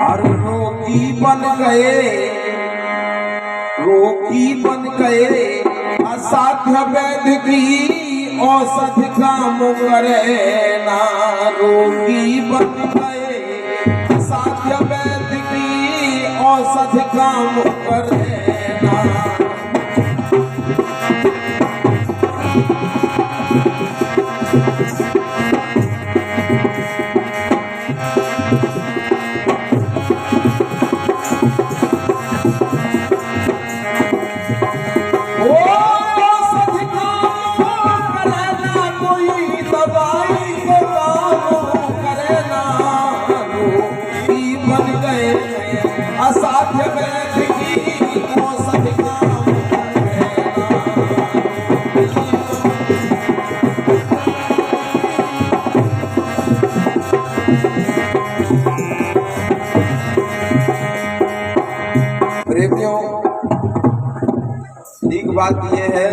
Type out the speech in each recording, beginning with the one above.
अरे रोगी बन गए असाध्य वैद्य की औषध काम करे ना। रोगी बन गए असाध्य वैद्य की औषध काम करे ना। असाध्य वैद्य की औषध काम प्रेमियों, एक बात यह है,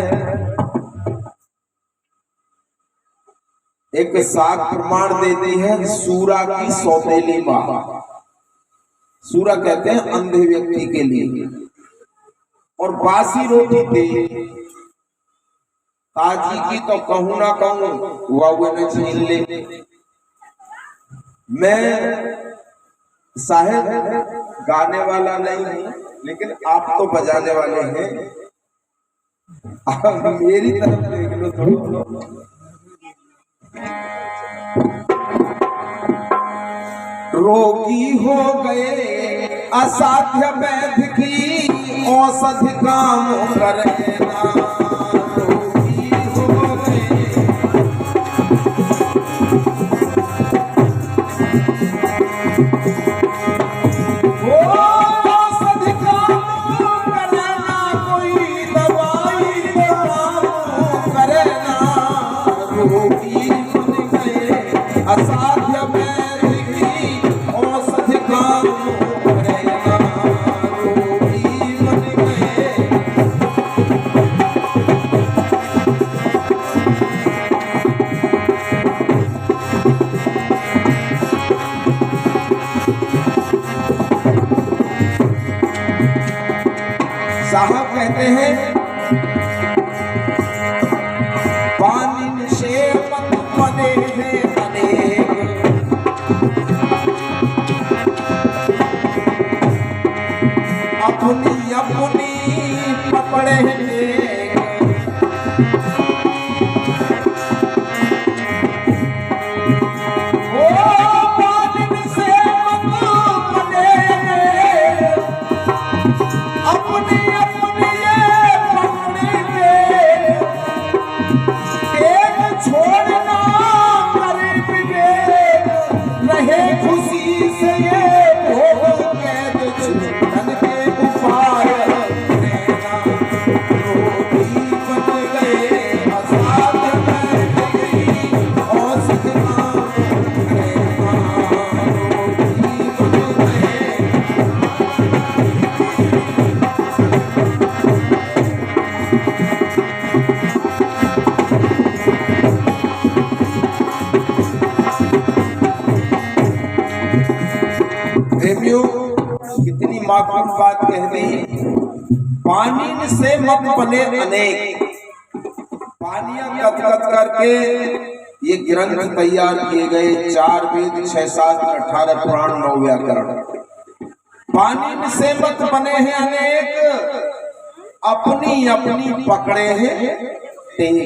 एक साख प्रमाण देती है सूरा की सौतेली माँ। सूरा कहते हैं अंधे व्यक्ति के लिए। और बासी रोटी दे ताजी की तो कहूं ना कहूं, हुआ न छीन ले। मैं साहेब गाने वाला नहीं हूं, लेकिन आप तो बजाने वाले हैं। आप मेरी तरफ देख लो थोड़ा। रोगी हो गए असाध्य वैद्य की औषध काम करे ना। रोगी हो गए औषध काम करे ना, कोई दवाई काम करे ना। रोगी बन गए असाध्य वैद्य साहब कहते हैं पानी से मत बने हैं अनेक, अपनी अपनी पकड़े हैं। कितनी माकूल बात कह दी। पानी से मत बने अनेक, पानियां कत करके ये ग्रंथ तैयार किए गए। 4 वेद 6 शास्त्र 18 पुराण 9 व्याकरण। पानी से मत बने हैं अनेक, अपनी अपनी पकड़े हैं टेक,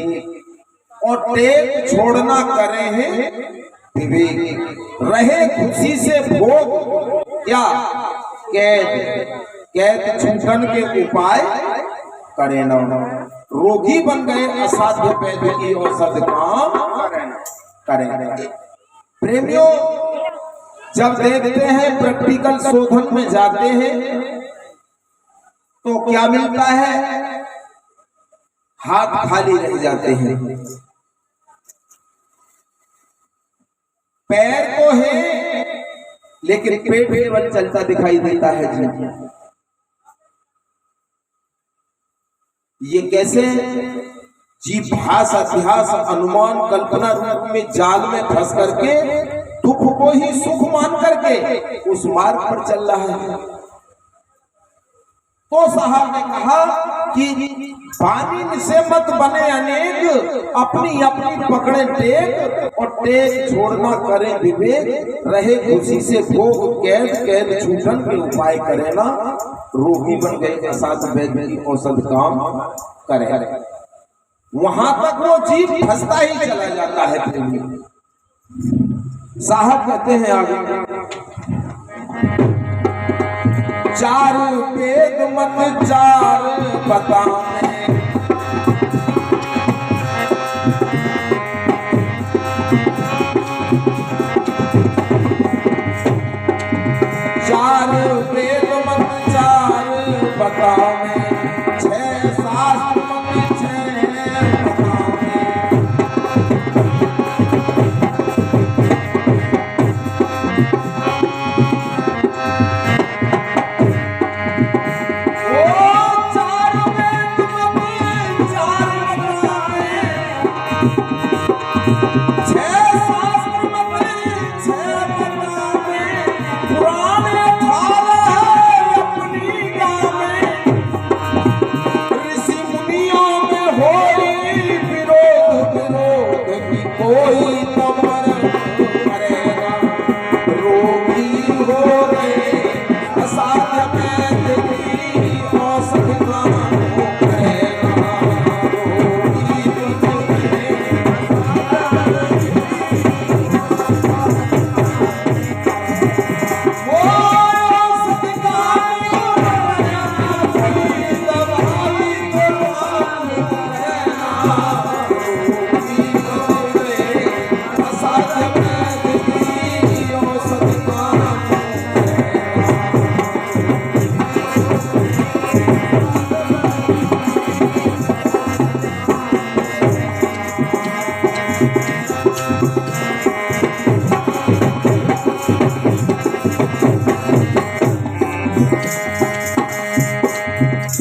और टेक छोड़ना करे हैं विवेक। रहे खुशी से भोग क्या कैद छूटन के उपाय करे न। रोगी बन गए असाध्य वैद्य की औषध काम करें। प्रेमियों, जब देखते हैं प्रैक्टिकल शोधन में जाते हैं तो क्या मिलता है? हाथ खाली रह जाते हैं। पैर तो है लेकिन पेट केवल चलता दिखाई देता है जी। ये कैसे? जी भाषा इतिहास अनुमान कल्पना रूप में जाल में फंस करके दुख को ही सुख मान करके उस मार्ग पर चल रहा है। तो साहब ने कहा कि पानी से मत बने अनेक, अपनी अपनी पकड़े टेक, और टेक छोड़ना करे विवेक, रहे खुशी से भोग कैद, कैद छूटन के उपाय करे ना, रोगी बन गए असाध वैद्य की औषध काम करे। वहां तक वो जीव फंसता ही चला जाता है। साहब कहते हैं आगे, चार वेद मत चार बताने, चार वेद मत चार बताने, छह शास्त्र मत छह बताने।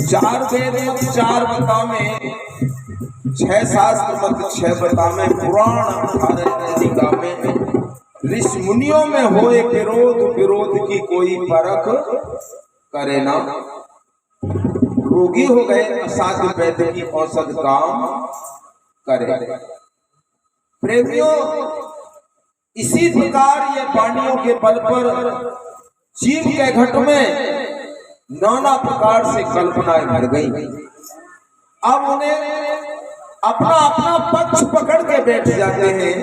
चार वेद मत चार बता में, छह शास्त्र मत छह बता में, पुराण में ऋषि मुनियों में होए विरोध, विरोध की कोई परख करे ना, रोगी हो गए असाध्य वैद्य की औषध काम करे। प्रेमियों, इसी प्रकार ये वाणियों के बल पर जीव के घट में नाना प्रकार से कल्पनाएं भर गई। अब उन्हें अपना अपना पक्ष पकड़ के बैठ जाते हैं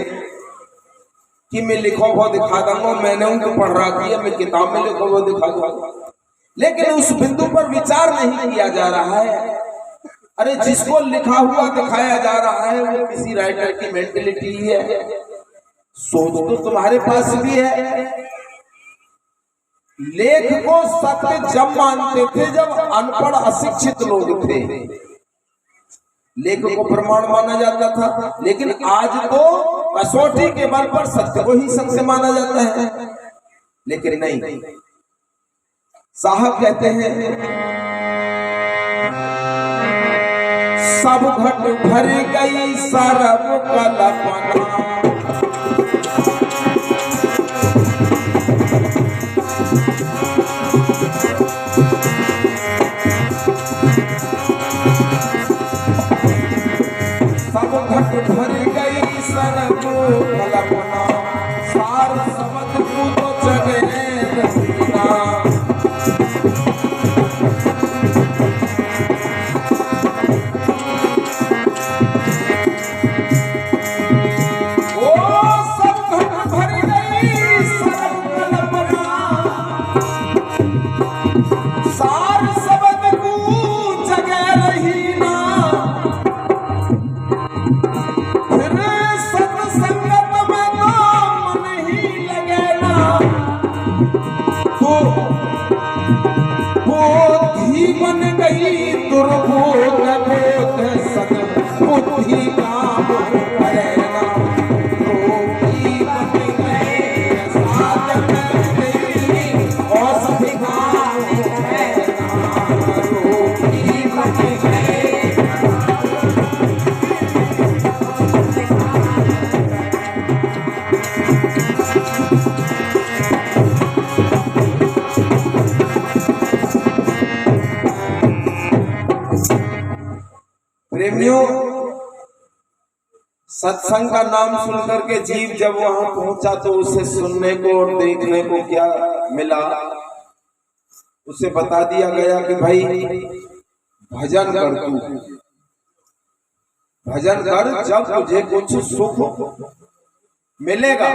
कि मैं लिखो वो दिखा दूंगा, मैंने उनको पढ़ रहा किया, मैं किताब में लिखो वो दिखा दूंगा। लेकिन उस बिंदु पर विचार नहीं किया जा रहा है। अरे जिसको लिखा हुआ दिखाया जा रहा है वो किसी राइटर की मेंटेलिटी है। सोच तो तुम्हारे पास भी है। लेख को सत्य जब मानते थे जब अनपढ़ अशिक्षित लोग थे, लेख को प्रमाण माना जाता था। लेकिन आज तो कसौटी के बल पर सत्य को ही सत्य माना जाता है। लेकिन नहीं, साहब कहते हैं सब घट भर गई सरब कल्पना, भर गई सरब कल्पना, सार सबद को तो जगे रखना। ओ सब घट भर गई सरब कल्पना, सार सबद को जगे रही ना। बुद्धि बन गई दुर्बोध बोध सद बुद्धि काम करेगा, रोगी बन गए साध में औषधि काम करेगा, रोगी बन गए। प्रेमियों, सत्संग का नाम सुनकर के जीव जब वहां पहुंचा तो उसे सुनने को और देखने को क्या मिला? उसे बता दिया गया कि भाई भजन कर, तू भजन कर, जब तुझे कुछ सुख मिलेगा।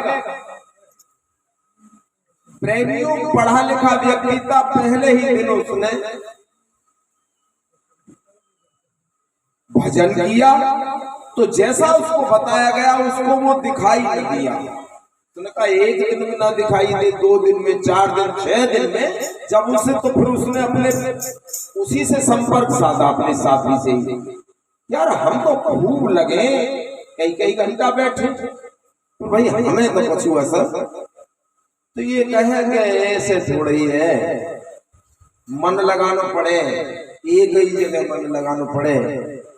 प्रेमियों, पढ़ा लिखा व्यक्ति था, पहले ही दिन उसने भजन किया तो जैसा उसको बताया गया उसको वो दिखाई नहीं दिया। उसने कहा एक दिन में ना दिखाई दे, 2 दिन में, 4 दिन, 6 दिन में जब उसे, तो फिर उसने अपने उसी से संपर्क साधा, अपने साथी से। यार हम तो खूब लगे, कई कई घंटा बैठे, तो भाई हमें तो कुछ हुआ सर। तो ये कहे कि ऐसे थोड़ा ही है, मन लगाना पड़े, एक ही जगह मन लगाना पड़े।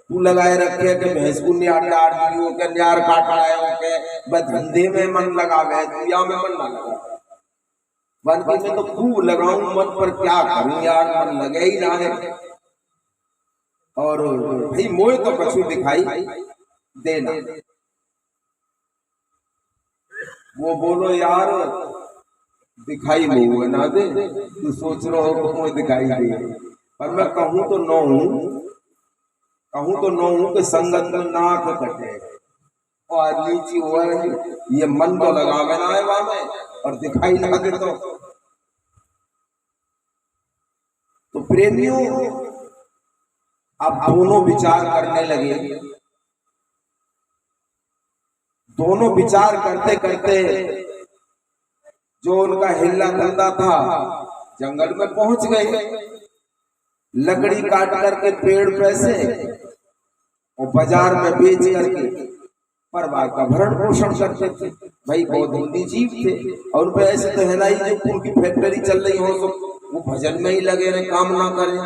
तू लगाए रखे कि भैंस को न्यार काट आए हो के बस धंधे में मन लगावे, दुनिया में मन ना लगा। बनकी में तो खूब लगाऊं मन, पर क्या करूं यार, मन लगे ही ना है। और भाई मोए तो कछु दिखाई देना। वो बोलो यार दिखाई नहीं ना दे, तू सोच रहा हो कि मुझे दिखाई दे, पर मैं कहूं तो न हूं कि संगत में नाक कटे और नीची हो ये मन तो लगावे ना है वहां और दिखाई ना दे। तो प्रेमियों, अब दोनों विचार करने लगे। दोनों विचार करते करते जो उनका हिल्ला धंधा था जंगल में पहुंच गए। लकड़ी काट करके पेड़ पैसे और बाजार में बेच करके परिवार का भरण पोषण करते थे। भाई बहुत हिंदी जीव थे और उन पे ऐसे तो है ना ही, जो उनकी फैक्ट्री चल रही हो तो वो भजन में ही लगे रहे, काम ना करें।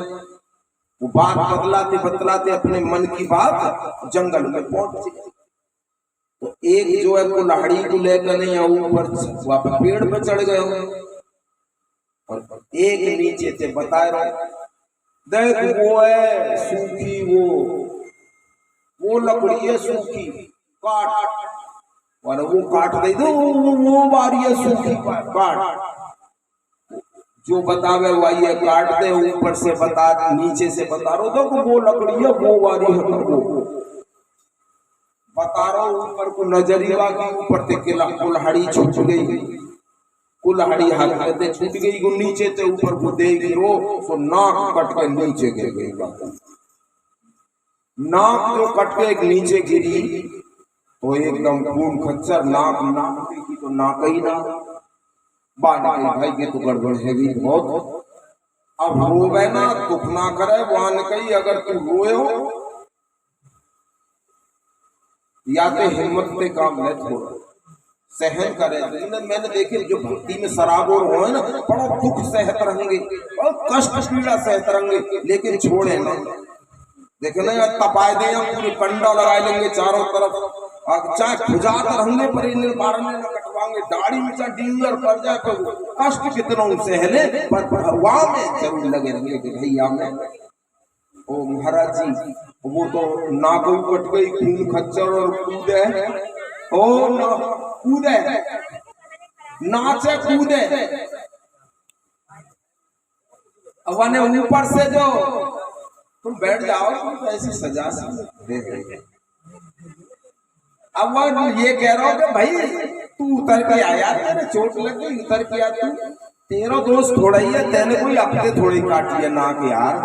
वो बात बतलाते बतलाते अपने मन की बात जंगल में पहुंचे। तो एक जो है कुल्हाड़ी को लेकर ऊपर वापस पेड़ पे चढ़ गए और एक नीचे से बता रहे, देख वो है सूखी, वो लकड़ी है सूखी, काट, और वो काट दे दो, वो बारी है सूखी, काट। जो बतावे वही है, काट दे, ऊपर से बता, नीचे से बता रहा तो वो लकड़ी है, वो बारी है, वो बता रहा हूं। ऊपर को नजरिया की ऊपर से कुल्हाड़ी छूट गई, कुल्हाड़ी हाथ में छूट गई, वो नीचे से ऊपर को दे गिरो तो नाक कट के नीचे गिर गई। नाक जो कट के नीचे गिरी तो एकदम खून खच्चर, नाक की तो नाक ही ना बांध गई। भाई ये तो गड़बड़ है बहुत। अब रोवे ना, दुख ना करे, वान कही अगर तू रोए हो या तो हिम्मत पे काम ले, थोड़ा सहन करे। मैंने देखे जो भक्ति में शराबोर हो है ना, बड़ा दुख सहत रहेंगे और कष्ट पीड़ा सहत रहेंगे, लेकिन छोड़े ना। देखे ना तपाए दे, पूरी कंडा लगा लेंगे चारों तरफ, चाहे खुजात रहेंगे पर बारने न कटवाएंगे, दाढ़ी में चाहे डींगर पड़ जाए तो कष्ट कितना सहले, पर भगवान में जरूर लगे रहेंगे कि भैया मैं ओ महाराज जी। वो तो नाक कट गई, खून खच्चर और कूदे, ओ ना कूदे, नाचे कूदे। अब ऊपर से जो तुम बैठ जाओ तो ऐसी सजा दे रहे। अब वो ये कह रहा हूं कि भाई तू उतर के आया, तेरे चोट लग गई, उतर के आ, तू तेरा दोस्त थोड़ा ही है, तेने कोई अपने थोड़ी काटी है नाक यार।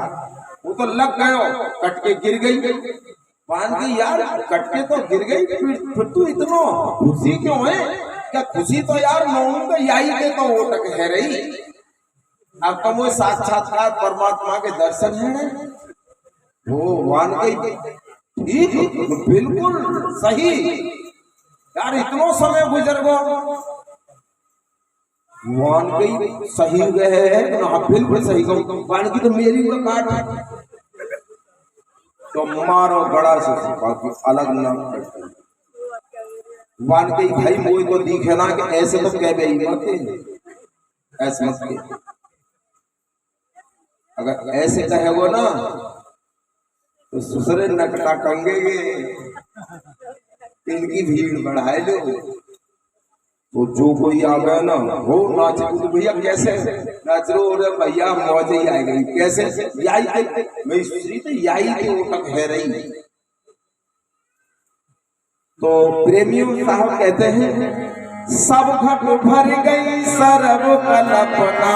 वो तो लग गए, कट के गिर गई, बांध गई यार, कट के तो गिर गई। फिर तू इतना खुशी क्यों है? क्या खुशी तो यार नौ यही के तो ओटक है रही। अब तो वो साक्षात्कार परमात्मा के दर्शन है, वो मान गई, ठीक बिल्कुल सही यार, इतना समय गुजर गया, मान गई सही गए है, हाँ बिल्कुल सही कहूँ, मान की तो मेरी को काट तो मारो बड़ा से बाकी अलग नाम मान गई। भाई मोई को दिखे ना कि ऐसे तो कह गई मत, ऐसे मत के, अगर ऐसे कहे वो ना तो सुसरे नकटा कंगेगे, इनकी भीड़ बढ़ाए लो। तो जो कोई आ गया ना वो नाच, भैया कैसे नाच रो, रे भैया मौज ही आ गई, कैसे याई मैं सोची तो याई के ओटक है रही। तो प्रेमियों साहब कहते हैं सब घट भर गई सरब कल्पना,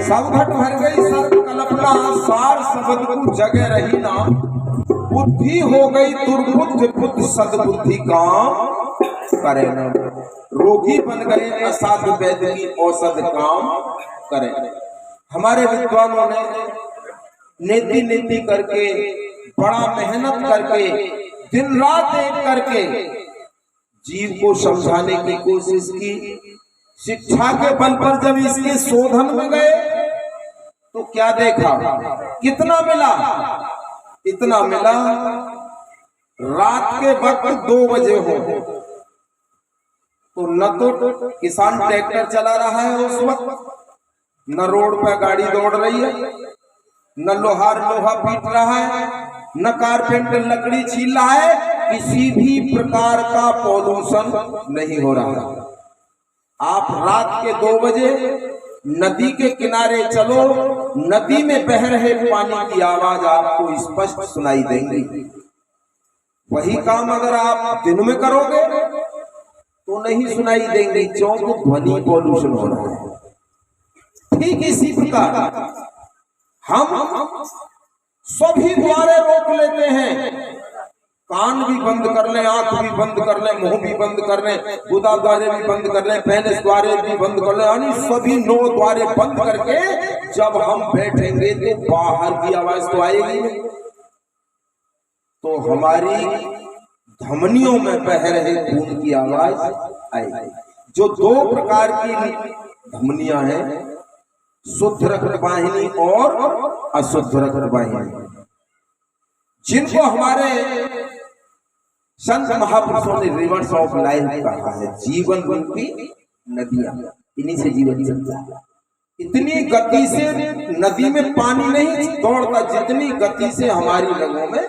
सब घट भर गई सर्व कल्पना, सार शब्द को जगह रही ना, बुद्धि हो गई दुर्बुद्ध बुद्ध सदबुद्धि काम करे न, रोगी बन गए असाध्य वैद्य की औषध काम करे। हमारे विद्वानों ने नीति नीति करके बड़ा मेहनत करके दिन रात एक करके जीव को समझाने की कोशिश की। शिक्षा के बल पर जब इसके शोधन में गए तो क्या देखा, कितना मिला, इतना मिला रात के वक्त 2 बजे हो तो न तो किसान ट्रैक्टर चला रहा है उस वक्त, न रोड पर गाड़ी दौड़ रही है, न लोहार लोहा पीट रहा है, न कारपेंटर लकड़ी छील रहा है, किसी भी प्रकार का पॉल्यूशन नहीं हो रहा है। आप रात के 2 बजे नदी के किनारे चलो, नदी में बह रहे पानी की आवाज आपको स्पष्ट सुनाई देंगी। वही काम अगर आप दिन में करोगे तो नहीं सुनाई देंगी, क्योंकि ध्वनि पॉल्यूशन हो रहा है। ठीक इसी प्रकार हम सभी द्वारे रोक लेते हैं, कान भी बंद कर लें, आंख भी बंद कर लें, मुंह भी बंद कर लें, गुदा द्वारे भी बंद कर लें, पेनिस द्वारे भी बंद कर लें, यानी सभी 9 द्वारे बंद करके जब हम बैठेंगे तो बाहर की आवाज तो आएगी नहीं। तो हमारी धमनियों में बह रहे खून की आवाज आएगी। जो 2 प्रकार की धमनियां हैं, शुद्ध रक्त वाहिनी और अशुद्ध रक्त वाहिनी, जिनको हमारे संत महापुरुषों ने रिवर्स ऑफ लाइफ कहा है, जीवन रूपी नदियां, इन्हीं से जीवन चलता है। इतनी गति से नदी में पानी नहीं दौड़ता जितनी गति से हमारी रगों में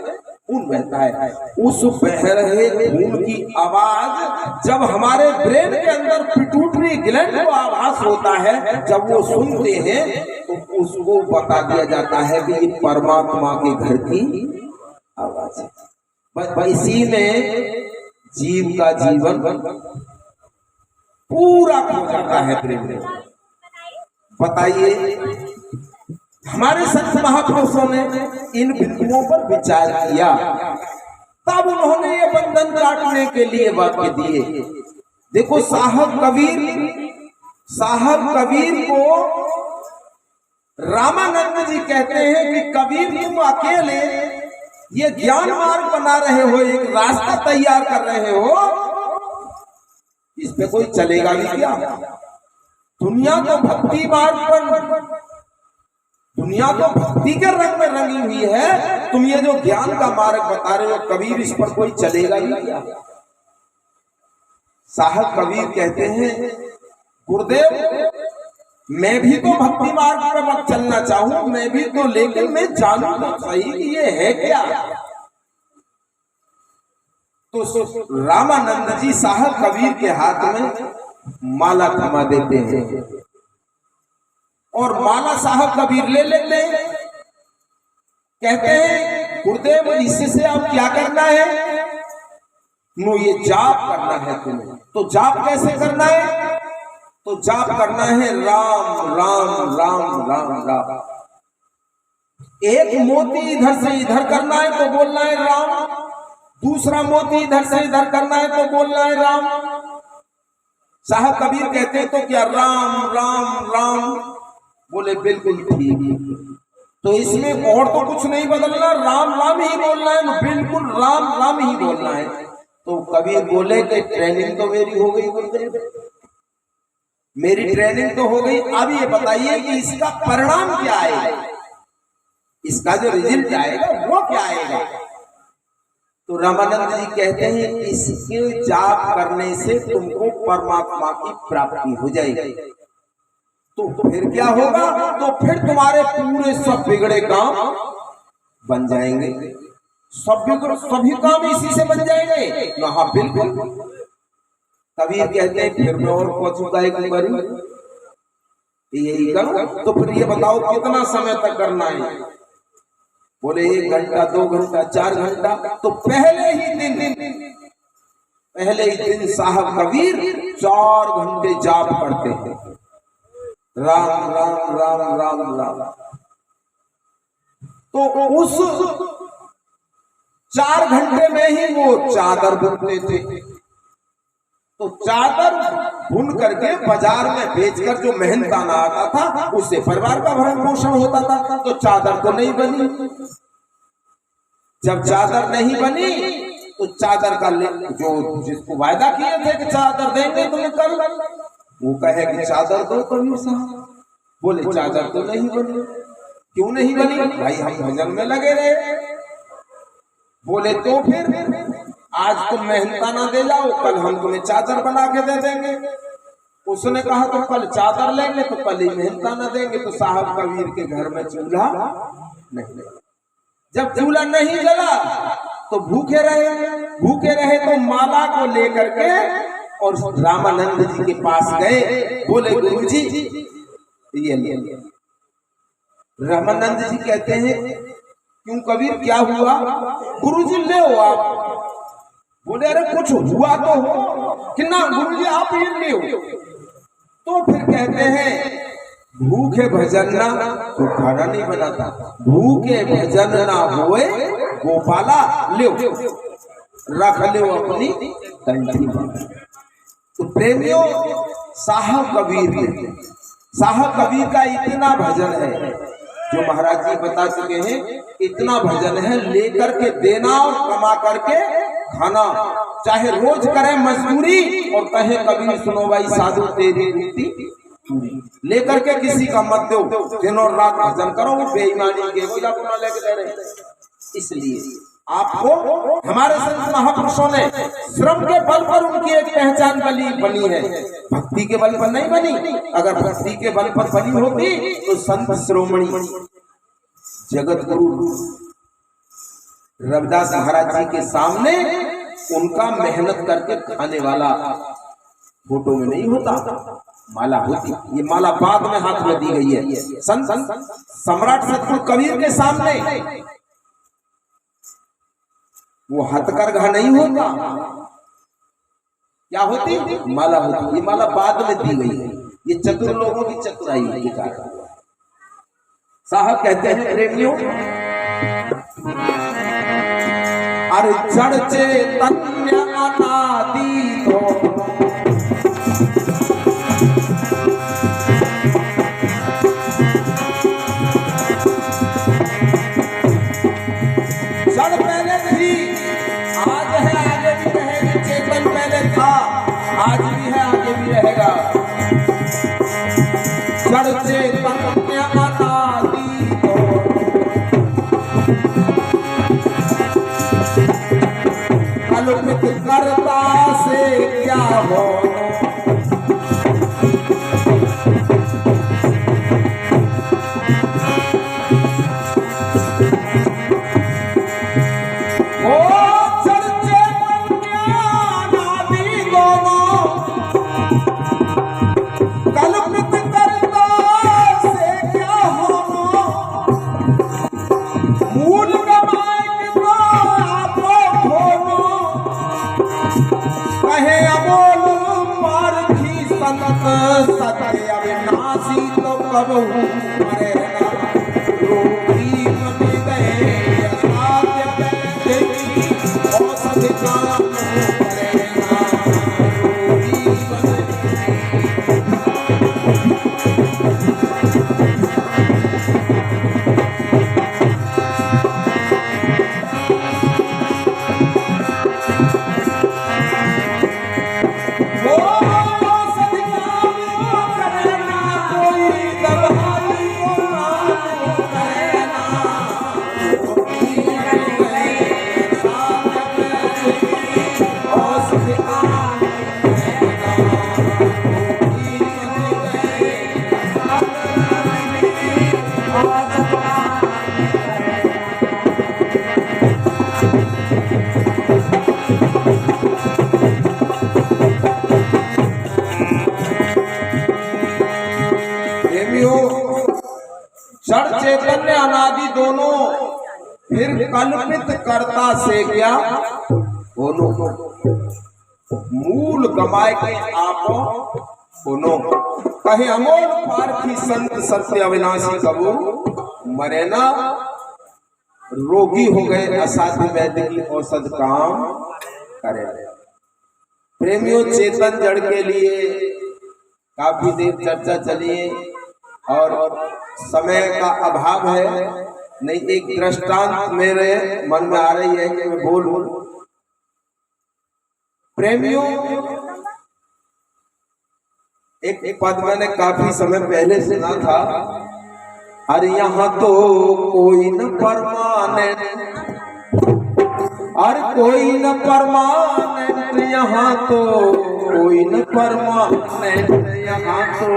खून बहता है। उस बह रहे खून की आवाज जब हमारे ब्रेन के अंदर पिट्यूटरी ग्लैंड को आभास होता है, जब वो सुनते हैं तो उसको बता दिया जाता है कि ये परमात्मा के घर की आवाज है। इसी में जीव का जीवन पूरा हो जाता है प्रेम में। बताइए, हमारे संत महापुरुषों ने इन बिंदुओं पर विचार किया, तब उन्होंने ये बंधन काटने के लिए वाक्य दिए। देखो साहब कबीर को रामानंद जी कहते हैं कि कबीर तुम अकेले ये ज्ञान मार्ग बना रहे हो, एक रास्ता तैयार कर रहे हो, इस पे कोई चलेगा भी क्या? दुनिया तो भक्ति मार्ग पर, दुनिया तो भक्ति के रंग में रंगी हुई है, तुम ये जो ज्ञान का मार्ग बता रहे हो कबीर, इस पर कोई चलेगा भी क्या? साहब कबीर कहते हैं गुरुदेव मैं भी तो भक्ति मार्ग पर मत चलना चाहूं, मैं भी तो, लेकिन मैं जानू तो सही कि ये है क्या। तो रामानंद जी साहब कबीर के हाथ में माला थमा देते हैं और माला साहब कबीर ले लेते हैं। कहते हैं गुरुदेव इससे आप क्या करना है? नो, ये जाप करना है तुम्हें। तो जाप कैसे करना है? तो जाप करना है राम राम राम राम राम। एक मोती इधर से इधर करना है तो बोलना है राम, दूसरा मोती इधर से इधर करना है तो बोलना है राम। साहब कबीर कहते हैं तो क्या राम राम राम? बोले बिल्कुल ठीक। तो इसमें और तो कुछ नहीं बदलना, राम राम ही बोलना है, बिल्कुल राम राम ही बोलना है। तो कबीर बोले कि ट्रेनिंग तो मेरी हो गई गुरुदेव, मेरी ट्रेनिंग तो हो गई, अब ये बताइए कि इसका परिणाम क्या आएगा, इसका जो रिजल्ट आएगा वो क्या आएगा? तो रामानंद जी कहते हैं इसके जाप करने से तुमको परमात्मा की प्राप्ति हो जाएगी। तो फिर क्या होगा? तो फिर तुम्हारे पूरे सब बिगड़े काम बन जाएंगे, सभी काम इसी से बन जाएंगे ना? हाँ बिल्कुल। कबीर कहते हैं फिर मैं और पहुंचूंगा एक बारी यही करूं। तो फिर ये बताओ कितना समय तक करना है? बोले 1 घंटा 2 घंटा 4 घंटा। तो पहले ही दिन साहब कबीर 4 घंटे जाप करते हैं, राम राम राम राम राम। तो उस 4 घंटे में ही वो चादर बुनते थे। तो चादर बुन करके बाजार में बेचकर जो मेहनताना आता था उससे परिवार का भरण पोषण होता था। तो चादर तो नहीं बनी। जब चादर नहीं बनी तो चादर का जो जिसको वायदा किए थे कि चादर देंगे तुम्हें कल, वो कहे कि चादर दो कबीर साहब। बोले चादर तो नहीं बनी। क्यों नहीं बनी? भाई हम भजन में लगे रहे। बोले तो फिर आज तुम मेहनताना दे जाओ, कल हम तुम्हें चादर बना के दे देंगे। उसने कहा तो कल चादर लेंगे तो कल ही मेहनताना देंगे। तो साहब कबीर के घर में चूल्हा नहीं। जब चूल्हा नहीं जला तो भूखे रहे तो माला को लेकर के और रामानंद जी के पास गए। बोले गुरुजी ये ले। रामानंद जी कहते हैं क्यों कबीर क्या हुआ? गुरुजी ले हो आप। बोले अरे कुछ हुआ तो हो कि ना गुरुजी आप ये ले हो। तो फिर कहते हैं भूखे भजन ना तो खाना नहीं बनाता, भूखे भजन ना होए गोपाला ले रख ले अपनी कंठी। तो प्रेमियों साहब कबीर का इतना भजन है जो महाराज जी बता चुके हैं, इतना भजन है लेकर के देना और कमा करके खाना, चाहे रोज करे मजदूरी और कहे कबीर सुनो भाई साधु तेरी रीति लेकर के किसी का मत दो, दिन और रात भजन करो, बेईमानी के हो या पुनः लेके दे रहे। इसलिए आपको हमारे संत महापुरुषों ने श्रम के बल पर उनकी एक पहचान बनी है, भक्ति के बल पर नहीं बनी। अगर भक्ति के बल पर बनी होती तो संत श्रोमणी जगत गुरु रविदास महाराज जी के सामने उनका मेहनत करके खाने वाला फोटो में नहीं होता, माला होती। ये माला बाद में हाथ में दी गई है। संत सम्राट सतगुरु कबीर के सामने वो हथकरघा नहीं होता, क्या होती? माला होती। ये माला बाद में दी गई है। ये चतुर लोगों की चतुराई के कारण। साहब कहते हैं प्रेमियों अरे जड़ चैतन्य अनादि तो जड़ पहले थी, आज है, आगे भी रहेगी। चेतन पहले था, आज भी है, आगे भी रहेगा। जड़ चैतन्य अनादि तो अलौकिक करता से क्या हो। संत सत्य अविनाशी तो कबहू मरे ना रोगी बन गए असाध्य वैद्य की औषधि काम करे ना रोगी बन जड़ चैतन्य अनादि दोनों फिर कल्पित कर्ता से क्या दोनों मूल गमाए के आपो दोनों कहे अमोल पारखी संत सत्य अविनाशी कबू मरे ना रोगी हो गए असाध्य वैद्य की औषध काम करे। प्रेमियों चेतन जड़ के लिए काफी देर चर्चा चली और समय का अभाव है, नहीं एक दृष्टांत मेरे मन में आ रही है कि मैं बोल प्रेमियों एक पद मैंने काफी समय पहले सुना था, अरे यहाँ तो कोई न परमानेंट, अरे कोई न परमानेंट यहाँ तो कोई न परमानेंट यहाँ तो